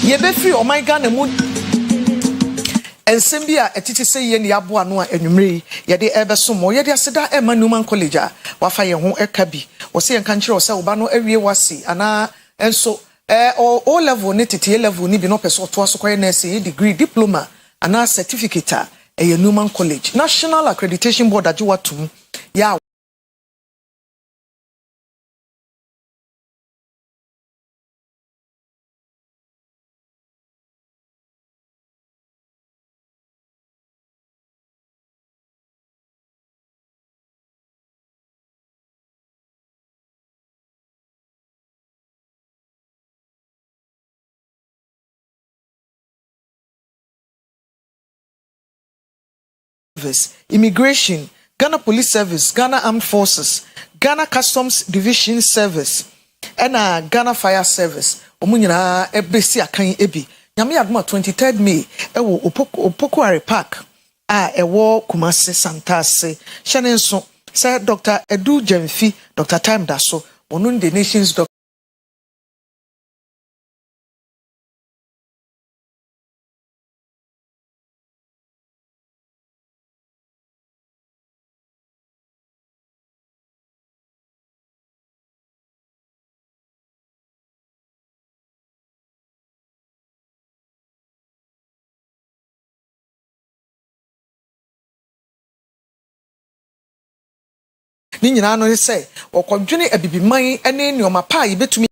Ye be free o my Ghana mu ensem a etiti se ye ne aboa no a enwumre ye de ebesomo ye de aseda ema Newman College a wafa ye ho eka bi wo se en kan kire wo se wo ba no awie wasi ana enso o level ne tete level ni bi no person to aso koye nursing degree diploma ana certificate a ye Newman College National Accreditation Board ajiwatum ya Immigration, Ghana Police Service, Ghana Armed Forces, Ghana Customs Division Service, and Ghana Fire Service. Omunyina ebesi akan ebi. Nyame adoma 23rd May ewo Opokuare Park ewo Kumasi Santase. Shanenso say Dr. Edu Jemfi, Dr. Time Daso, onun the nation's doctor. Ni nyina no say okodwene abibiman ene nioma pa yi betumi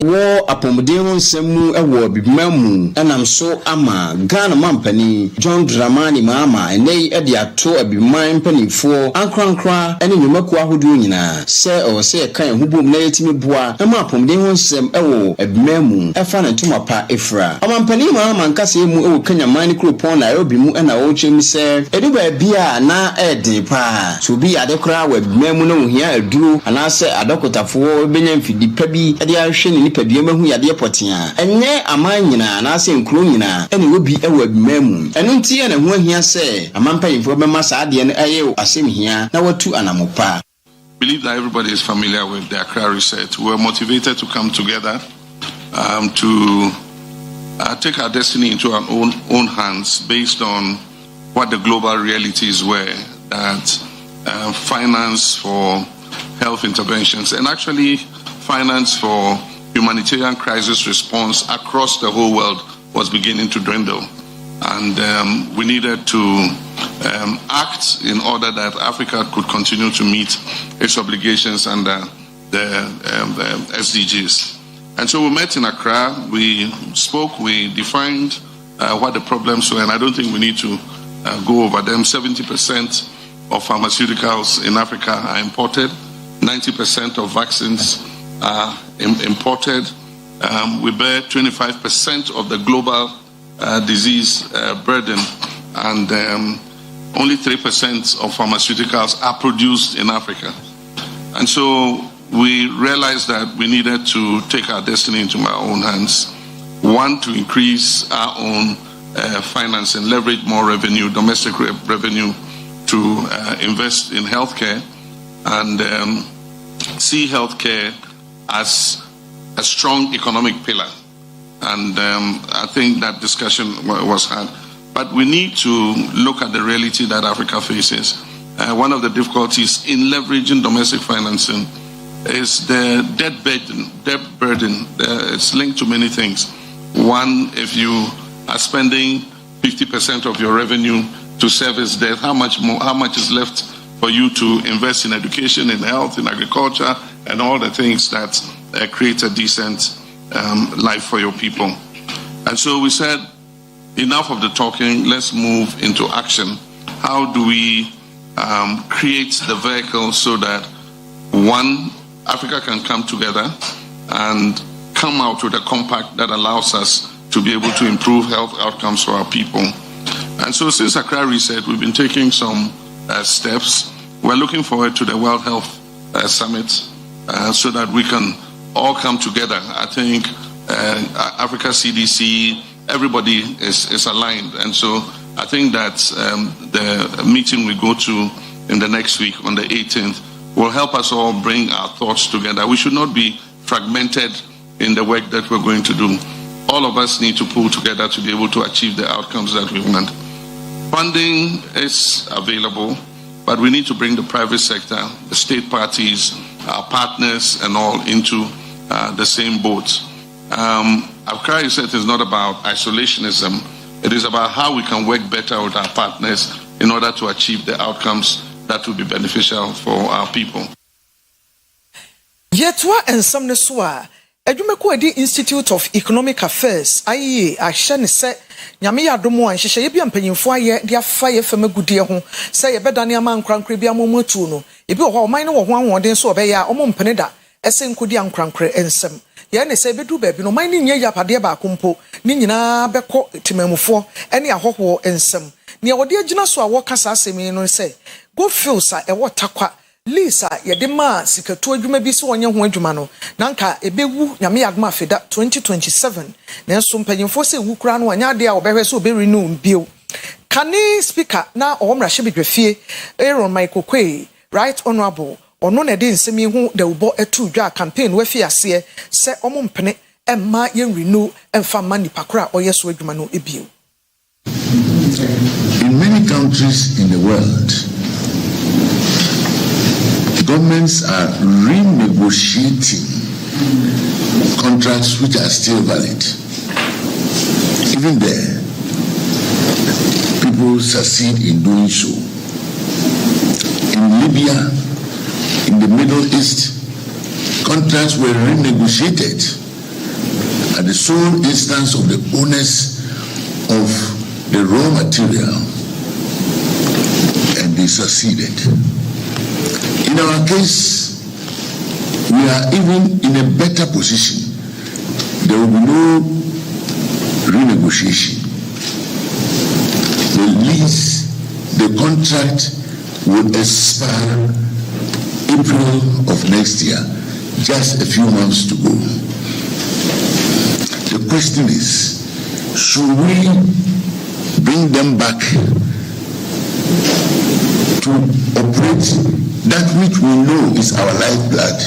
wo apomden ho nsɛm ɛwɔ bibimamu ɛnam so ama Ghana mampani John Dramani Mahama ɛnɛ ɛde ato abibiman mpanimfoɔ ankrankra ɛne nnwumakuo ahodoɔ nyinaa sɛ ɔwɔ sɛ ɛka ɛho bom na yɛtimi boa ɛma apomden ho nsɛm ɛwɔ abibimamu ɛfa ne ntoma pa efra ɔmampani Mahama nkasa mu ɛwɔ Kanyaman ne kuropɔn na ɛwɔ mu ɛna ɔretwem sɛ ɛdu baabi a na ɛden pa so bi ade koraa wɔ abibimamu na ohia aduro anaasɛ adokotafoɔ benya mfidi pa bi ɛde ahwɛ ne nipadua mahu yade potea enye amanyina na ase nkro nyina ene obi ewo abimamu eno nti ene ho ahia se amampanyimfo bema saa de ne aye asem hia na watu anamopa. Believe that everybody is familiar with the Accra reset. We were motivated to come together to take our destiny into our own hands based on what the global realities were, that finance for health interventions and actually finance for humanitarian crisis response across the whole world was beginning to dwindle. And we needed to act in order that Africa could continue to meet its obligations under the SDGs. And so we met in Accra, we spoke, we defined what the problems were, and I don't think we need to go over them. 70% of pharmaceuticals in Africa are imported, 90% of vaccines are imported. We bear 25% of the global disease burden, and only 3% of pharmaceuticals are produced in Africa. And so we realized that we needed to take our destiny into our own hands. One, to increase our own finance and leverage more revenue, domestic revenue, to invest in healthcare and see healthcare as a strong economic pillar. And I think that discussion was had. But we need to look at the reality that Africa faces. One of the difficulties in leveraging domestic financing is the debt burden. It's linked to many things. One, if you are spending 50% of your revenue to service debt, how much is left for you to invest in education, in health, in agriculture, and all the things that create a decent life for your people. And so we said, enough of the talking, let's move into action. How do we create the vehicle so that, one, Africa can come together and come out with a compact that allows us to be able to improve health outcomes for our people. And so since Accra Reset, we've been taking some steps. We're looking forward to the World Health Summit so that we can all come together. I think Africa CDC, everybody is aligned. And so I think that the meeting we go to in the next week on the 18th will help us all bring our thoughts together. We should not be fragmented in the work that we're going to do. All of us need to pull together to be able to achieve the outcomes that we want. Funding is available, but we need to bring the private sector, the state parties, our partners, and all into the same boat. Accra Reset is not about isolationism. It is about how we can work better with our partners in order to achieve the outcomes that will be beneficial for our people. Yetwa ensam ne so a adwumako adi Institute of Economic Affairs IEA ahye ne se nyame yadomo an hyehyɛ bi ampanyimfo aye de afa ye fam agudie ho se ye bedane ama nkrankra bi amomatu no ebi wo ho ɔman ne wo ho anwɔden so ɔbɛya a ɔmo mpene da ɛsɛ nkodi ankrankra ensam ye ne se bedu baabi no ɔman ne nya yapade ba akompo ne nyinaa bɛkɔ timamufo ɛne ahɔho ensam ne wɔde agina so a wɔkasa asɛmi no se go feels a ɛwɔ takwa Lisa yedema sikatu adwuma bi se wonye ho adwuma no nanka ebewu nyame yadma feda 2027 na enso mpanyimfo se wu kura no anya de a obehwe se oberenew bio kani speaker na owomra hye Aaron Michael Kwe right honorable ono na de nsemi hu de ubo etu dwa campaign we fi ase se omo mpene emma ye renew emfa mani pakra oyeso adwuma no ebio. In many countries in the world, governments are renegotiating contracts which are still valid. Even there, people succeed in doing so. In Libya, in the Middle East, contracts were renegotiated at the sole instance of the owners of the raw material, and they succeeded. In our case, we are even in a better position. There will be no renegotiation. The lease, the contract will expire April of next year, just a few months to go. The question is, should we bring them back to operate that which we know is our lifeblood?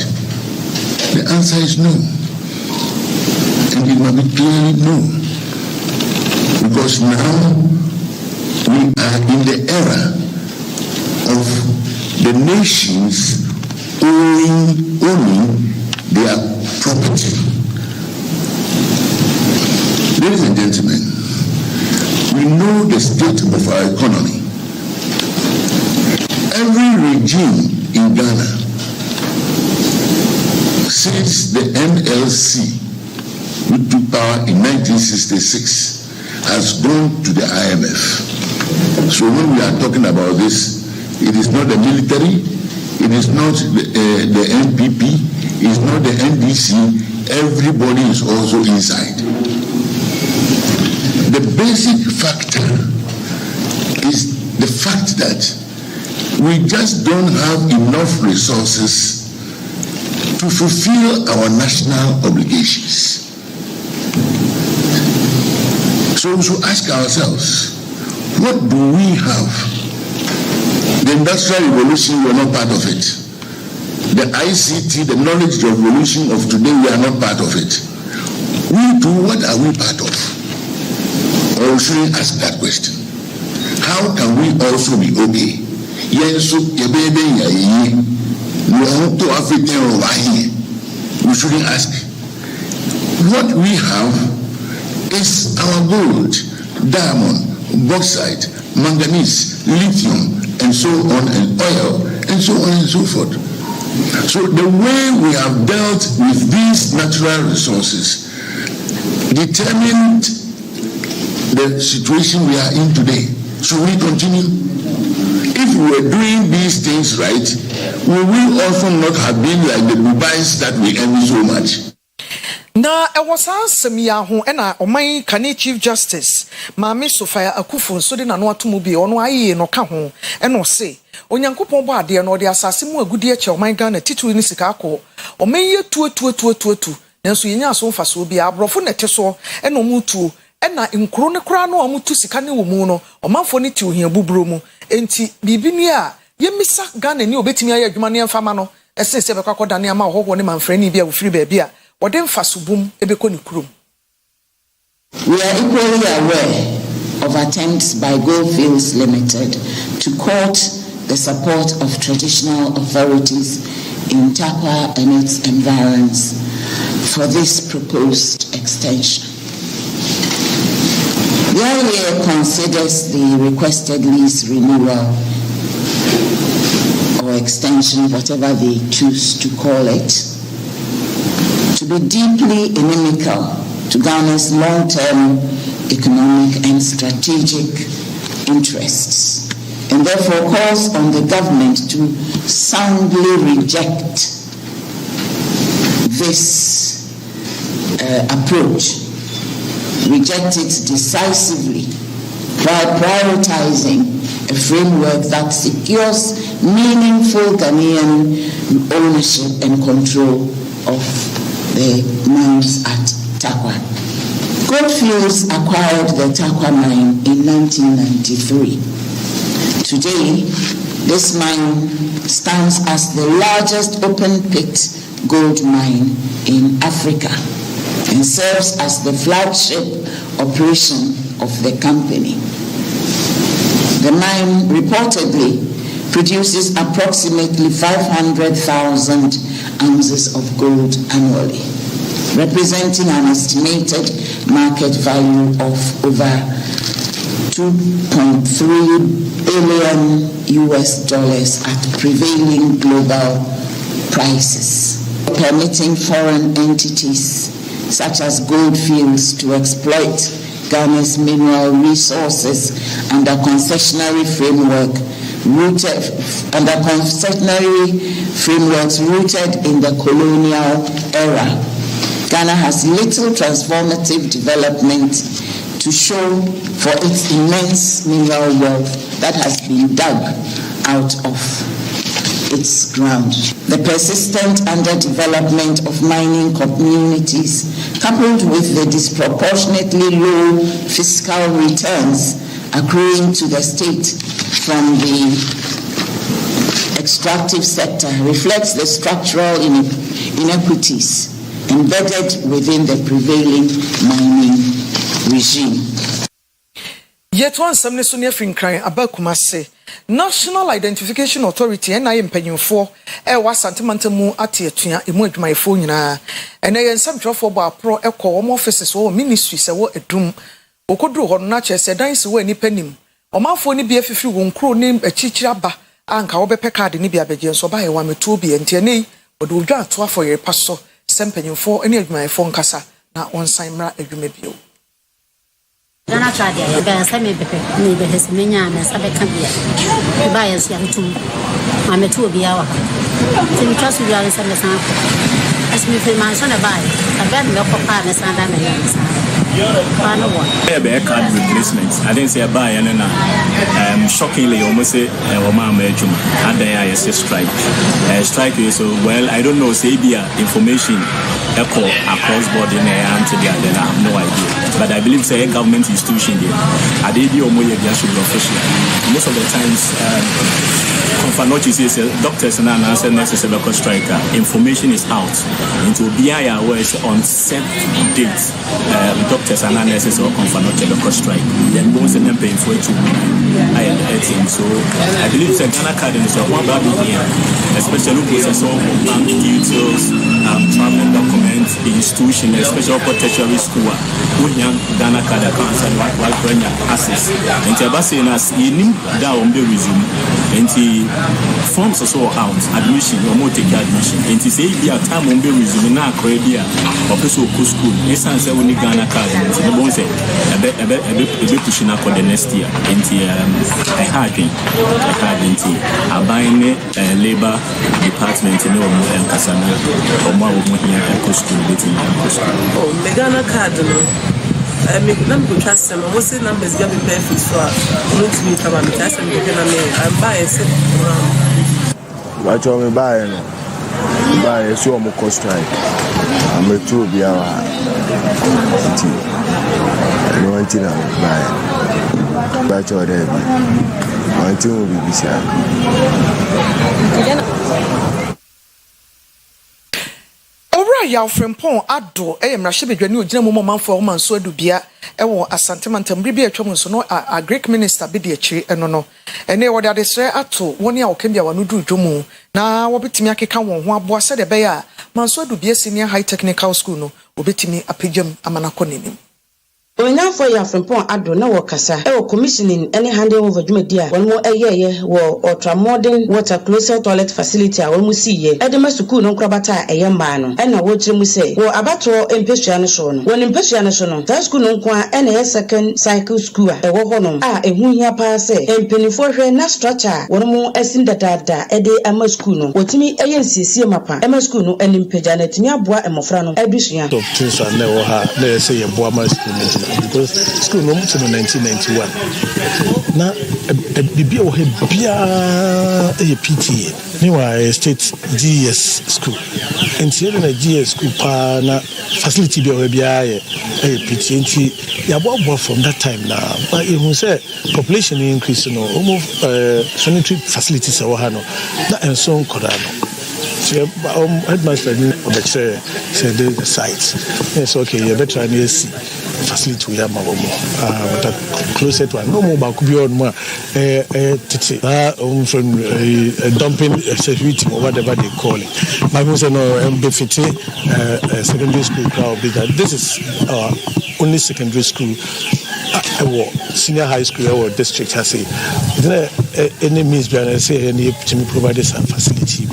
The answer is no. And it must be clearly no. Because now we are in the era of the nations owning their property. Ladies and gentlemen, we know the state of our economy. Every regime in Ghana since the NLC, which took power in 1966, has gone to the IMF. So when we are talking about this, it is not the military, it is not the NPP, it is not the NDC, everybody is also inside. The basic factor is the fact that we just don't have enough resources to fulfill our national obligations. So we should ask ourselves, what do we have? The Industrial Revolution, we are not part of it. The ICT, the knowledge revolution of today, we are not part of it. We too, what are we part of? Or we shouldn't ask that question. How can we also be okay? We shouldn't ask. What we have is our gold, diamond, bauxite, manganese, lithium, and so on, and oil, and so on and so forth. So the way we have dealt with these natural resources determined the situation we are in today. Should we continue? If we were doing these things right, we will also not have been like the Dubais that we envy so much. na ɛwɔ saa nsɛm yi aho ɛna ɔman Kane Chief Justice Maame Sofia Akufo nso de nano atomu bi ɔno ayɛ no ka ho ɛna ɔse onyankopɔn bɔ adeɛ no ɔde asase mu agudi ɛkyɛ ɔman Ghana titiri ne sika akɔ ɔman yɛ tuo nanso yɛnya aso mfaso bi abrɔfo na ɛte so ɛna ɔmu tuo ɛna nkuro ne kora no ɔmu tu sika ne wɔ mu no ɔmanfo ne ti ohia buburo mu enti bibi ni a yɛmisa Ghana ni obetimi ayɛ adwuma ne mfama no ɛsɛ sɛ bɛkɔ akɔda ne ama ɔhɔhɔ ne manfrani bi a wofiri baabi a wɔde mfaso bum ebekɔ ne kurom. We are equally aware of attempts by Goldfields Limited to court the support of traditional authorities in Takwa and its environs for this proposed extension. The IEA considers the requested lease renewal or extension, whatever they choose to call it, to be deeply inimical to Ghana's long-term economic and strategic interests, and therefore calls on the government to soundly reject this approach, reject it decisively, while prioritizing a framework that secures meaningful Ghanaian ownership and control of the mines at Takwa. Goldfields acquired the Takwa mine in 1993. Today, this mine stands as the largest open-pit gold mine in Africa and serves as the flagship operation of the company. The mine reportedly produces approximately 500,000 ounces of gold annually, representing an estimated market value of over $2.3 billion at prevailing global prices, permitting foreign entities such as Goldfields to exploit Ghana's mineral resources under concessionary frameworks rooted in the colonial era. Ghana has little transformative development to show for its immense mineral wealth that has been dug out of its ground. The persistent underdevelopment of mining communities, coupled with the disproportionately low fiscal returns accruing to the state from the extractive sector, reflects the structural inequities embedded within the prevailing mining regime. Yet one some nesunia finkran abakumase National Identification Authority NIA mpanyimfo wa santimantemu atietua emu adwumayefo nyina ene yensamtwofo ba pro ekọ wo offices wo ministry se wo edum okoduru ho na che se dan se wo anipa nim omafo ni bia fifi wo nkro ne achichira ba anka wo bepe card ni bia beje so ba ye wa metu bi ente nei odu dwa ato afọ Oyerepa so sempanyimfo ene adwumayefo nkasa na onsan mra adwuma bio. Dana tradia ya ga same bepe ni be hesmenya na sabe kan bia ba ya sia tu ma metu obi awa tin trasu bia na sabe san asmi fe man so na ba ya ba me ko pa na san da na ya san pa no one be card replacement I didn't say buy and na shockingly almost say o ma ejuma adan ya say strike so well I don't know say bia information echo across board in to the other I have no idea but I believe say government institution there I did the omo ye should be official most of the times Confanochi says doctors and nurses about strike information is out into BIA where it's on set date doctors and nurses or Confanochi about strike then most of them paying for it to so I believe the Ghana card is one bad here especially process of bank details traveling documents institution especially for tertiary school when you Ghana card accounts and what bring access. And Tabasi nas in down the resume. And forms also out admission or more take admission. And to say be a time on the resume now Caribbean or person who school. Yes, I say only Ghana card. And the bones say a bit pushing up for the next year. And I had I buying labor department in Kasana or more of school waiting. Oh, the Ghana card, I make number trust them. What's the numbers going to be paid for? Not to me, come on, that's what I'm buying. What you buying? Buy a show more cost strike. I'm a two be our no one thing I'm buying. But you're there. One thing will be beside. Yaw frempon ado mrahye bedwani ogina mo manfo man so adubia ewo asantemantam bibi atwam so no a Greek minister bi de akiri eno no ene wo de adesre ato woni a okambia wano du dwomu na wo betimi akeka won ho aboa se de be ya man so adubia senior high technical school no obetimi apejam amanako nenim Onya for ya frempon ado na wakasa commissioning any handing over dwumadi a won mo eyeye wo ultra modern water closet toilet facility a won mo siye edema school no nkrabata eyemba no na wo kire mu se wo abato empesua no so no won empesua no so no that school no kwa na second cycle school a ewo ho no a ehu hia pa se empenifo hwe na structure won mo asin dadada ede ama school no wotimi ensiesie mapa ama school no animpeja na timi aboa emofra no adusua to tinsa na wo ha na say ye boa ma school no because school no to 1991 na bibia wo he bia PTA ni wa state GS school nti na GS school pa na facility bia ye PTA nti ya boa from that time na but you say population increase no almost sanitary facilities awo ha no na enso nkoda no headmaster say the sites yes okay you better try see facility we have but that closer to no more could be on more from dumping security or whatever they call it my say no secondary school crowd this is our only secondary school senior high school or district has any means behind say any to provide some facility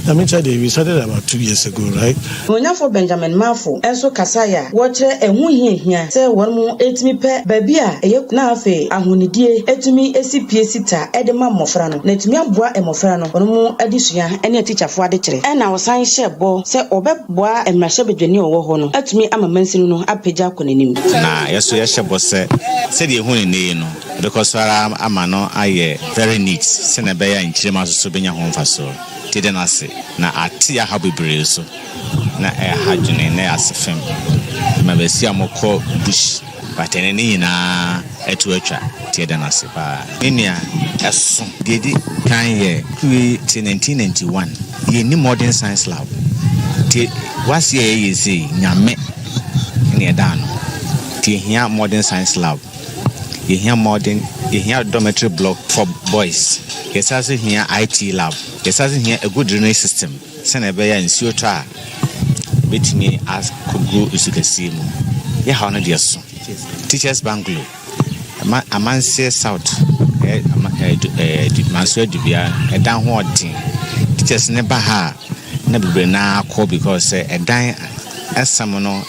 I mean, we started about 2 years ago, right? Onya for Benjamin Mafo, enso kasaya, wache ehu hia se won mu etimi pe baby a eye na afe ahonidie etimi esipie sita edema mmofra no na etimi aboa emofra no won mu adisua ene teacher fo ade kire e na wosan hyebo se obeboa emrahye bedwani owo ho no etimi amamansin no apeja konanim na yeso ye hyebo se de ehu ne no because ama no aye very neat se na be ya nchirema so benya ho mfaso tide na se na atia ha bebre so na hajune na asefem ma besi amoko bush batene ni na etu atwa tide na se pa enia eso dedi kan ye 1991 ye ni modern science lab ti wasi ye say nyame ne da no ti hia modern science lab ye hia dormitory block for boys yes as here IT lab yes as here a good drainage system send be ya nsuo to a betimi as kogo isukasi mu ye ha no de so teachers bungalow amanse south manso dubia edan ho odin teachers ne ba ha na bebre na call because edan asam no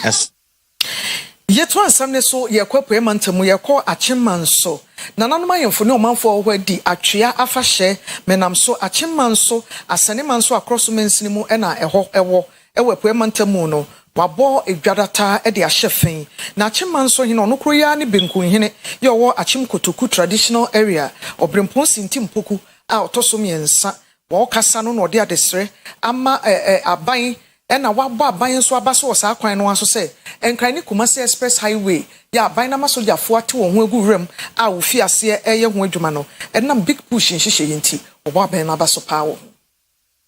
Yetu ansam ne so yekwapo emantamu yekọ achemanso nananuma yemfo ne omanfo ho adi atwea afahye menamso achemanso asanemanso across mensini mu na ewo ewepo emantamu no wabo edwadata e de ahyefen na achemanso hine onokro ya ne benkun hine ye owo achimkotoku traditional area obrempon sintimpoku a otoso miensa wo kasa no no de adesre ama aban ena wabo aban so abaso wo sa kwan no aso se enkran ni Kumasi express highway ya aban na masoja fo ate wo ho agurem a wo fi ase eye ho adwuma no enam big push nhihye yenti wo aban na abaso paawo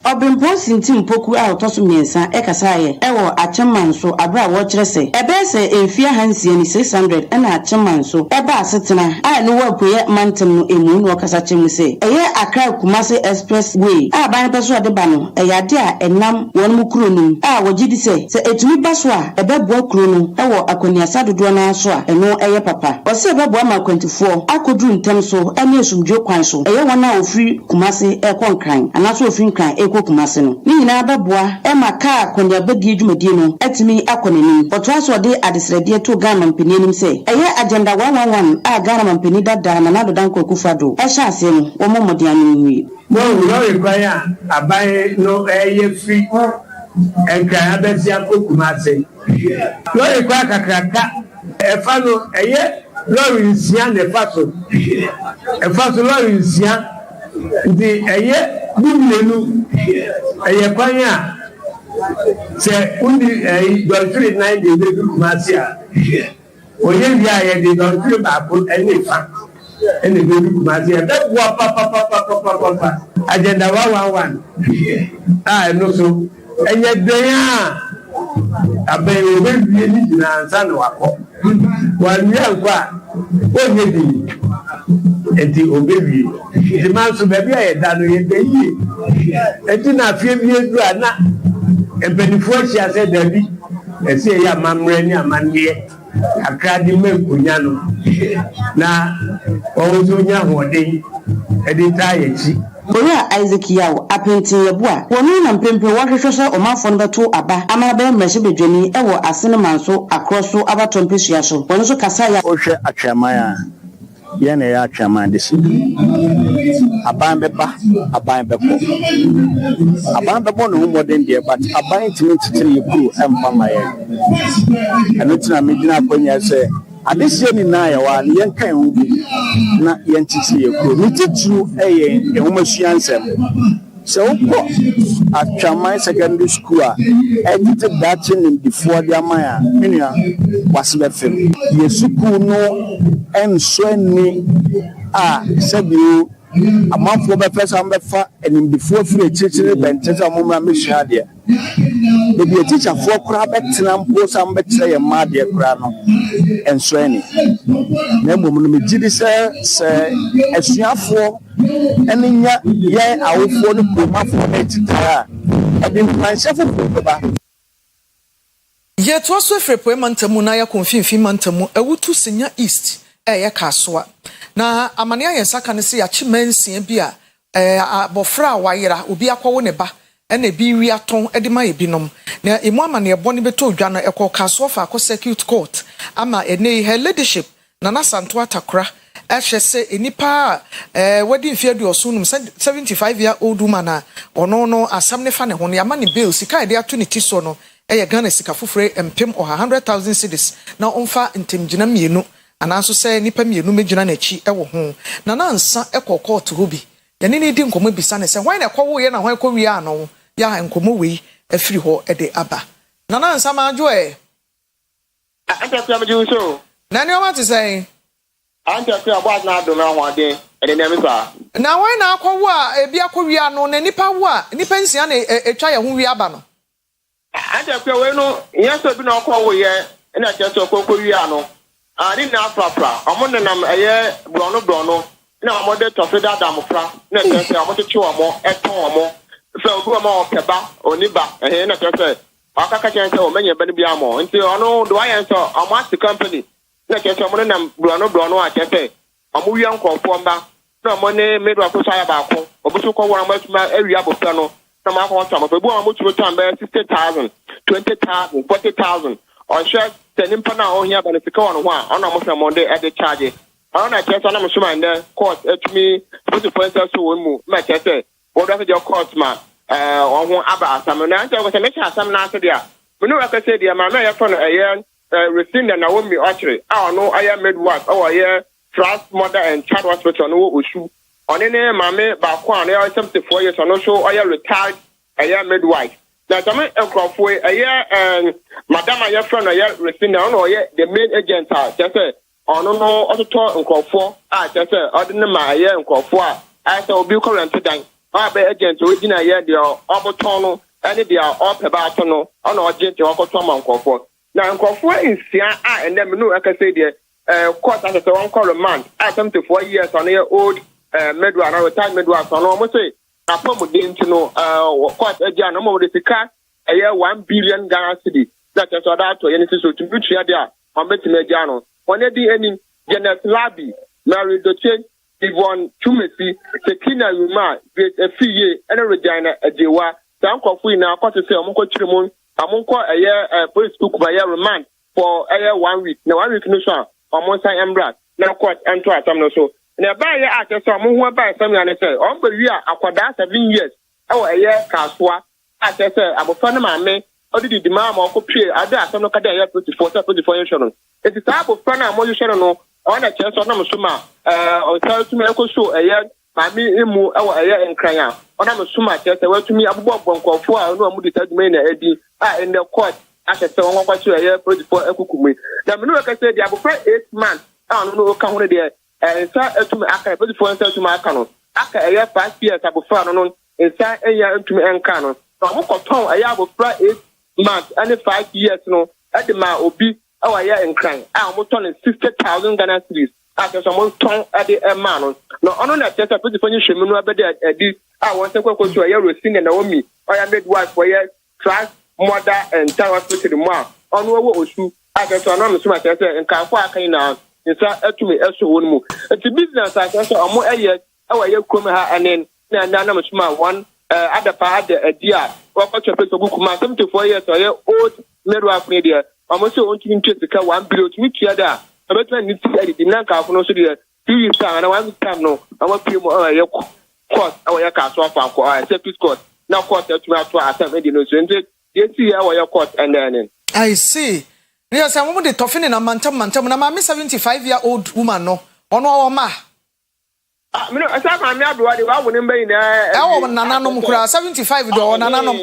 Obimpo Sintim Poku a otoso miensa ekasaye ewo acheman so abra wo kire se ebese emfia hansie ni 600 na acheman so eba asetena a no wapuye mantem no emu no kasa chemu se eye Accra Kumasi Expressway a ban peso ade ba no eyade a enam won mu kuro num a wogidi se etumi baso a ebeboa kuro no ewo akoniasa dodo na so a eno eye papa ose ebeboa ma 24 akodru ntem so ene esumdwo kwan so eye wona ofri Kumasi ekonkran anaso ofri nkran Kumasi no ni nyina abeboa ema ka konya bagi dwumadi no atimi akonenim otoaso de adesrede to Ghana mpani nim se eye agenda 111 a Ghana mpani dada na nado dan kokufado ehya ase no omomode anwi no require abai no eye free enka abesi Kumasi no require kakraka efa no eye lori nsia ne faso efaso lori nsia ndi eye bumlenu eye kwanya se undi dolfiri 9 de Kumasi a oye bia ye de dolfiri ba ko enifa ene de Kumasi a da bua papa agenda 111 ah no so enye den a abai obe bie ni na ansa no akọ wani akwa onye di enti obewie di manso baby ayeda no ye beyi enti na afie bi edu ana empenifo chia se dabi ese ya mamre ni amanie akra di menkunya no na owo nya hode edi tayechi Oya Isaac Yawo apenti yeboa wonu na mpempe wahwehwese omafo no beto aba amabe mmehye bedwani ewo asene manso akroso abatompesia so wonu so kasa ya ohwe atwamaya ye na ya atwaman de si aban beba aban beko aban bebo no modern de but aban timi titiri yekuru empama ye eno tina medina akonya se adese ni na ya wa yen kan hu na yen titiri yekuru ni titru eye ehomasuya nsem se uko atwaman secondary school a edit that in before the amaya minia wasbe fem yesuku no enso ni a sebiu amanfo be pesa mbefa enim before free chichiri bentesa mumra mehia de the teacher for kra betena mpo sam betre ye ma de kra no enso ni na mmom no megidi se esuafo eninya ye awofo no promafo na titara edin planchefo ba ye to so frepo mantamu na ya konfinfin mantamu awutu senya east ye kasoa na amane ayensa kan se ya chimansia bi a abofra wayera obi akwo ne ba ena bi wi aton edima ebinom na emu amane ebo ne beto odwa no ekọ kasoa fa akọ circuit court ama ene her leadership na nasanto atakra ehwese enipa wedding fear do osunum 75 year old woman ono no asam ne fa ne ho ne amane bill sika de ato ne ti so no eye Ghana sika fufure empem 100,000 cedis na onfa ntemgina mienu ananso se nipa mienu megina na chi ewo ho na nansa ekọ court hobi yene ne di nkomo bisa ne se hwan na ekọ wo ye na hwan ekọ wi ano ya nkomo we afiri ho ede aba na nansa ma jo anta kwa mju so na ne o ma ti say anta kwa bwa na do na ho ade ede ne mfa na hwan na akọ wo a ebi akọ wi ano na nipa wo a nipa nsia na etwa ye ho wi aba no anta kwa we no yeso bi na akọ wo ye na cheso akọ wi ano ani na afrafra omo nam eye brono na omo de tofida damfra na tese omo teche omo eton omo fe obi omo opeba oniba na tese akaka chense o menye bani bia mo nti ono do ayen so omo ati company na tese omo nam brono a tese omo wi ankofo mba na omo ne medu akosa ya ba ko obusu ko wora matuma awi abofra no na ma ko ntamo fe bu omo tuo tambe 60,000 20,000 40,000 or share tenimpa na ohia benefika won ho a ona mo hwe monde e de charge ona chese na mo suma inde court etumi put point so won mu ma chese wo do the court ma ho aba asam na nje ko se me asam na ase dia menu aka se dia ma ya fo no eye rescind na won mi ochre a ono aya midwife o ye trust mother and child hospital no osu one ne mame ba ko an ya 74 years ono so aya retired aya midwife na tame ekrofo eye madam aye friend aye resina ono ye the main agent a tese ono no ototo nkrofo a tese odine ma aye nkrofo a ase obi current dan be agent o gina ye de oboton no ene de opeba ato no ona agent wakoto amankofo na nkofo insia a ene me no akase de court as a one call man atom to 4 years on your old medwa na retired medwa so no mo say apomo de ntino court agent no mo de sika 1 billion Ghana cedi that is that to any so to future there on betime agent no one dey any Janet Labi Mary Doche Yvonne Tumesi Sekina Yuma great FIE and Regina Ajewa Sankofo ina kwase say omonko chirimo amonko police book by remand for 1 week na 1 week no so omonsa embra na court ento atam no so na ba ye ate so omonho ba sam ya ne say on bewi akwada 7 years e kaswa ate say abofa na maame odidi di ma okopie ada asam no kada 24 years no enti sa abofa na mo yehwe no ona cheso na msuma o tell me ekoso mami emu enkran ona msuma cheso watumi abobọ bonkofo a no amudi taduma na edi in the court asese won kwacho 24 ekukume na me no ka say dia abofra 8 months no ka ho de ensa etumi aka 24 ensa etumi aka no aka 5 years abofra no ensa etumi enka no so mo koton abofra 8 months and 5 years no edema obi enkran mo ton 60,000 Ghana cedis aka so mo ton ade man no ono na tesa pedi fonyi hwemu no abede adi won se kwakoso Rosine na Naomi midwife for trans mother and child hospital mo ono wo osu aka so no so ma tesa nkanfo akan na nsa atumi eso won mu enti business aka so omo kome ha anen na mo suma one adapa ade adia wakwacho peso gukuma 74 years old midwife ne dia almost on to interest 1 billion to meet other. About when you see the Nanka no so there 2 years and 1 time no I want people court our castle for service court now court to assembly no so you see our court and then I see. Yes, I'm the toffin in a mantam na mama 75-year-old woman no ono our ma me no asa ma me abro de wa wonim be na nana no mkura 75 do nana no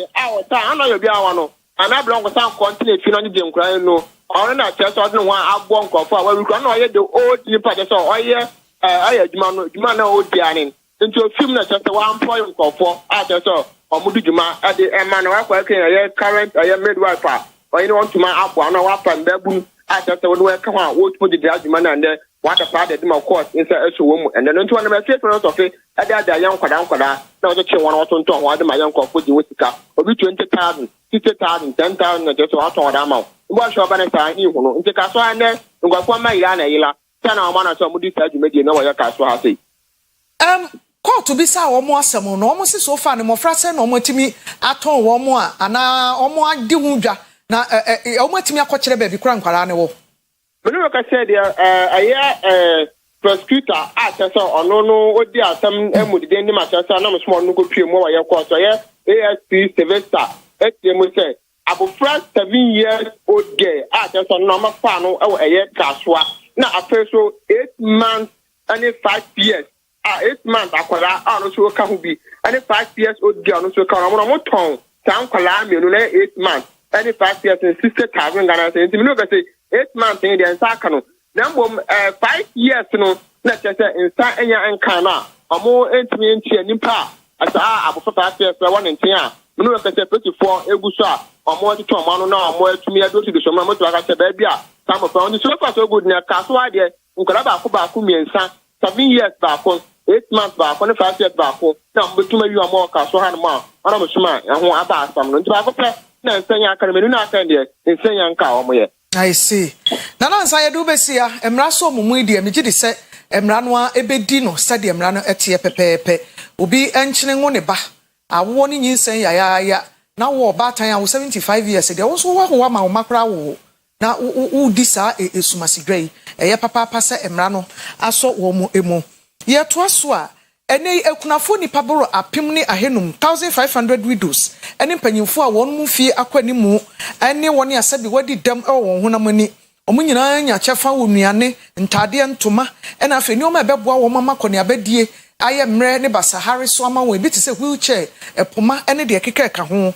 ta ana yo bia wa no ana blong san continue fi no ni dem kura no ono na cheso no wa agbo nkofo a wa wi kura no ye the old nipa de so oye aye djuma na old dianin nti ofim na cheso wa employ nkofo a cheso omudu djuma ade ema na wa kwa kan ye current midwife a oye no want to ma agbo na wa pa mbabu a cheso no wa ka ho wo tumo de djuma na nde what a part of the court inside a woman and then to one of my favorite of it ada young kwada na o che one auto to one my young couple the wika obi 20,000 50,000 10,000 just what on amount what show ban say ni hu no nti ka so ane ngwafo ma ira na yila ta na o ma na so mudi sa djumedi na wo ya ka so ha sei court bi sa wo mo asem no o mo si so fa ne mo fra se na o mo timi aton wo mo a ana o mo adi hu dwa na o mo timi akokere ba bi kura nkwara ne wo When you say there, prosecutor asked us on no, what the some would then the matter, no small no go pay more your course. ASP Sylvester, we say, about first 7 years old gay, asked us on normal panel or a year caswa. Now, a first 8 months and 5 years. 8 months, I call also can be and 5 years old girl, also come on one tongue. Town Colami, 8 months and 5 years and 60,000 Ghana. Say 8 months in the Ansakano. Number 5 years no, let's say in Sanya and Kana, or more intimate Nimpa, as I have 5 years, 1 in 10. No, let's say 24 Egusa, or more to Tomano now, more to me, I go to the Somamo to Agata Babia. Some of them, so far so good near Castle idea, Ukaraba Kubakumi and San, 7 years back, 8 months back, 5 years back, now, but to me, you are more Castle Hanma, and I'm a smart, and who about some, to have a play, and Sanya Academy, not send it, in Sanya Cow. I see. Nana nsa yedu besia emra so mumu die meji de se emra no a ebedi no sade emra no etie pepepe obi enchine ngo ne ba awo ni nyinsen ya na wo batan ya 75 years de wo so wo ma wo makra wo na wo disa esumasidwai eye papa se emra no aso wo mu emu ye to aso a ene ekunafo ni paboro apim ni ahenum 1500 widows ene mpanyimfo a won mu fie akwani mu ene woni asabi wadi dam won honamani omunyina nya chefa wo nuane ntade ntoma ena afi ni o ma beboa wo mama kone abadie aye mre ne basahare so ama wo ebiti se wheelchair epoma ene de keka ka ho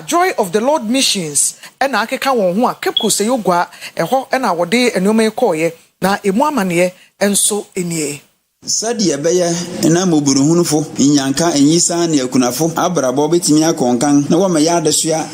Joy of the Lord Missions ena akeka won ho a kepko se yogwa eho ena wode enoma ekoye na emu amane enso enie Sadia bɛyɛ na moburuhunufo nyanka enyisa ne akunafo abrabɔ betimi akonkan na wɔma ya adesua